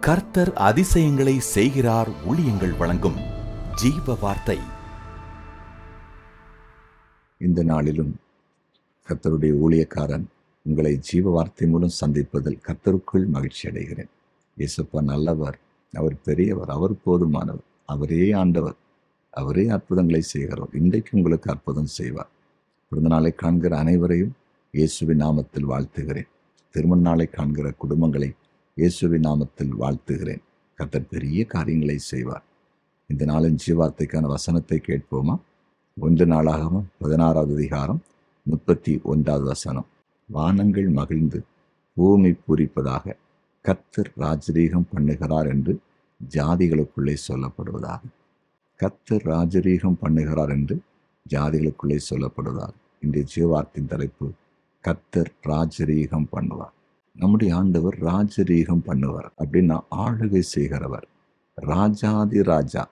கர்த்தர் அதிசயங்களை செய்கிறார். ஊழியங்கள் வழங்கும் ஜீவ வார்த்தை. இந்த நாளிலும் கர்த்தருடைய ஊழியக்காரன் உங்களை ஜீவ வார்த்தை மூலம் சந்திப்பதில் கர்த்தருக்குள் மகிழ்ச்சி அடைகிறேன். இயேசுப்பா நல்லவர், அவர் பெரியவர், அவர் போதுமானவர், அவரே ஆண்டவர், அவரே அற்புதங்களை செய்கிறவர். இன்றைக்கு உங்களுக்கு அற்புதம் செய்வார். பிறந்த நாளை காண்கிற அனைவரையும் இயேசுவின் நாமத்தில் வாழ்த்துகிறேன். திருமண நாளை காண்கிற குடும்பங்களை இயேசுவின் நாமத்தில் வாழ்த்துகிறேன். கர்த்தர் பெரிய காரியங்களை செய்வார். இந்த நாளின் ஜீவார்த்தைக்கான வசனத்தை கேட்போமா? 1 நாளாகமம் 16வது அதிகாரம் 31வது வசனம். வானங்கள் மகிழ்ந்து பூமி பூரிப்பதாக, கர்த்தர் ராஜரீகம் பண்ணுகிறார் என்று ஜாதிகளுக்குள்ளே சொல்லப்படுவதாக. கர்த்தர் ராஜரீகம் பண்ணுகிறார் என்று ஜாதிகளுக்குள்ளே சொல்லப்படுவதாக. இன்றைய ஜீவார்த்தின் தலைப்பு, கர்த்தர் ராஜரீகம் பண்ணுவார். நம்முடைய ஆண்டவர் ராஜரீகம் பண்ணுவார். அப்படின்னா ஆளுகை செய்கிறவர், ராஜாதி ராஜா,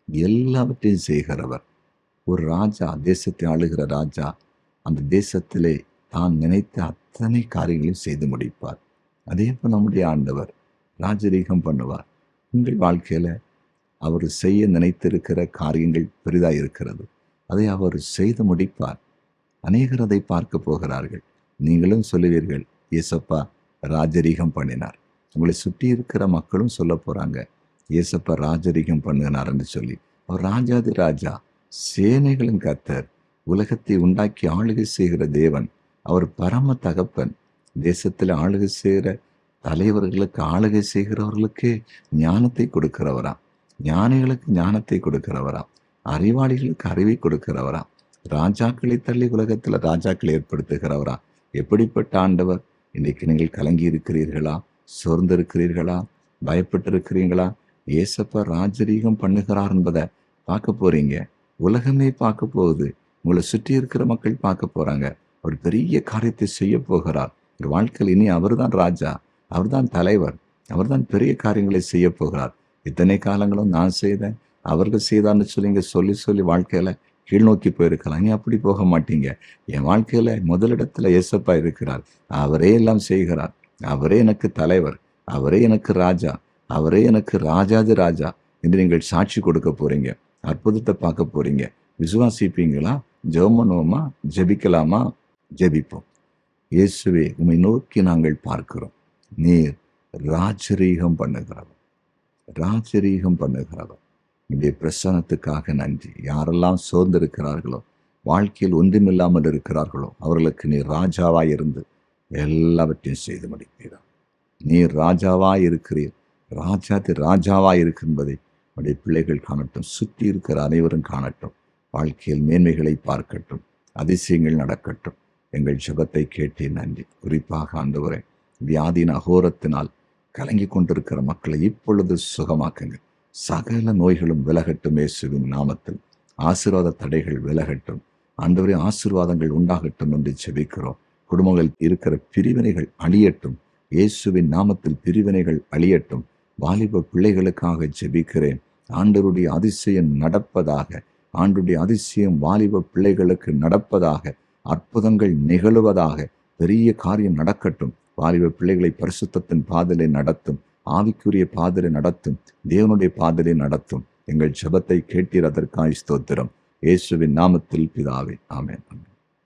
எல்லாவற்றையும் செய்கிறவர். ஒரு ராஜா, தேசத்தை ஆளுகிற ராஜா, அந்த தேசத்திலே தான் நினைத்த அத்தனை காரியங்களையும் செய்து முடிப்பார். அதே போல் நம்முடைய ஆண்டவர் ராஜரீகம் பண்ணுவார். உங்கள் வாழ்க்கையில் அவர் செய்ய நினைத்திருக்கிற காரியங்கள் பெரிதாக இருக்கிறது. அதை அவர் செய்து முடிப்பார். அநேகர் அதை பார்க்க போகிறார்கள். நீங்களும் சொல்லுவீர்கள், இயேசப்பா ராஜரீகம் பண்ணினார். உங்களை சுற்றி இருக்கிற மக்களும் சொல்ல போகிறாங்க, இயேசப்பா ராஜரீகம் பண்ணினார் என்று சொல்லி. அவர் ராஜாதி ராஜா, சேனைகளின் கர்த்தர், உலகத்தை உண்டாக்கி ஆளுகை செய்கிற தேவன். அவர் பரம தகப்பன். தேசத்தில் ஆளுகை செய்கிற தலைவர்களுக்கு, ஆளுகை செய்கிறவர்களுக்கு ஞானத்தை கொடுக்கிறவராம், ஞானிகளுக்கு ஞானத்தை கொடுக்கிறவராம், அறிவாளிகளுக்கு அறிவை கொடுக்கிறவராம், ராஜாக்களை தள்ளி உலகத்தில் ராஜாக்களை ஏற்படுத்துகிறவரா. எப்படிப்பட்ட ஆண்டவர்! இன்றைக்கு நீங்கள் கலங்கி இருக்கிறீர்களா? சோர்ந்திருக்கிறீர்களா? பயப்பட்டிருக்கிறீங்களா? இயேசப்பா ராஜரீகம் பண்ணுகிறார் என்பதை பார்க்க போறீங்க. உலகமே பார்க்க போகுது. உங்களை சுற்றி இருக்கிற மக்கள் பார்க்க போறாங்க. அவர் பெரிய காரியத்தை செய்ய போகிறார். உங்கள் வாழ்க்கையில் இனி அவர்தான் ராஜா, அவர்தான் தலைவர், அவர்தான் பெரிய காரியங்களை செய்ய போகிறார். இத்தனை காலங்களும் நான் செய்தேன், அவர்கள் செய்தான்னு சொல்லி சொல்லி வாழ்க்கையில கீழ்நோக்கி போயிருக்கலாம். நீ அப்படி போக மாட்டீங்க. என் வாழ்க்கையில முதலிடத்துல இயேசப்பா இருக்கிறார். அவரே எல்லாம் செய்கிறார். அவரே எனக்கு தலைவர், அவரே எனக்கு ராஜா, அவரே எனக்கு ராஜாதி ராஜா என்று நீங்கள் சாட்சி கொடுக்க போறீங்க. அற்புதத்தை பார்க்க போறீங்க. விசுவாசிப்பீங்களா? ஜெபம் பண்ணுவோமா? ஜெபிக்கலாமா? ஜெபிப்போம். இயேசுவே, உம்மை நோக்கி நாங்கள் பார்க்கிறோம். நீர் ராஜரீகம் பண்ணுகிறவர், ராஜரீகம் பண்ணுகிறவர். இந்த பிரசனத்துக்காக நன்றி. யாரெல்லாம் சோர்ந்திருக்கிறார்களோ, வாழ்க்கையில் ஒன்றுமில்லாமல் இருக்கிறார்களோ, அவர்களுக்கு நீர் ராஜாவாய் இருந்து எல்லாவற்றையும் செய்து முடிப்பீரா. நீர் ராஜாவாய் இருக்கிறீர், ராஜாதி ராஜாவாய் இருக்கின்றதை உடைய பிள்ளைகள் காணட்டும், சுற்றி இருக்கிற அனைவரும் காணட்டும். வாழ்க்கையில் மேன்மைகளை பார்க்கட்டும், அதிசயங்கள் நடக்கட்டும். எங்கள் ஜெபத்தை கேட்டே நன்றி. குறிப்பாக ஆண்டவரே, வியாதியின் அகோரத்தினால் கலங்கி கொண்டிருக்கிற மக்களை இப்பொழுது சுகமாக்குங்க. சகல நோய்களும் விலகட்டும் இயேசுவின் நாமத்தில். ஆசீர்வாத தடைகள் விலகட்டும் ஆண்டவரே. ஆசீர்வாதங்கள் உண்டாகட்டும் என்று ஜெபிக்கிறோம். குடும்பங்கள் இருக்கிற பிரிவினைகள் அழியட்டும் இயேசுவின் நாமத்தில். பிரிவினைகள் அழியட்டும். வாலிப பிள்ளைகளுக்காக ஜெபிக்கிறேன். ஆண்டவருடைய அதிசயம் நடப்பதாக, ஆண்டவருடைய அதிசயம் வாலிப பிள்ளைகளுக்கு நடப்பதாக, அற்புதங்கள் நிகழுவதாக, பெரிய காரியம் நடக்கட்டும். வாலிப பிள்ளைகளை பரிசுத்தத்தின் பாதையிலே நடத்தும், ஆவிக்குரிய பாதையிலே நடத்தும், தேவனுடைய பாதையிலே நடத்தும். எங்கள் ஜெபத்தை கேட்டீர், அதற்காய் ஸ்தோத்திரம். இயேசுவின் நாமத்தில் பிதாவே, ஆமென்.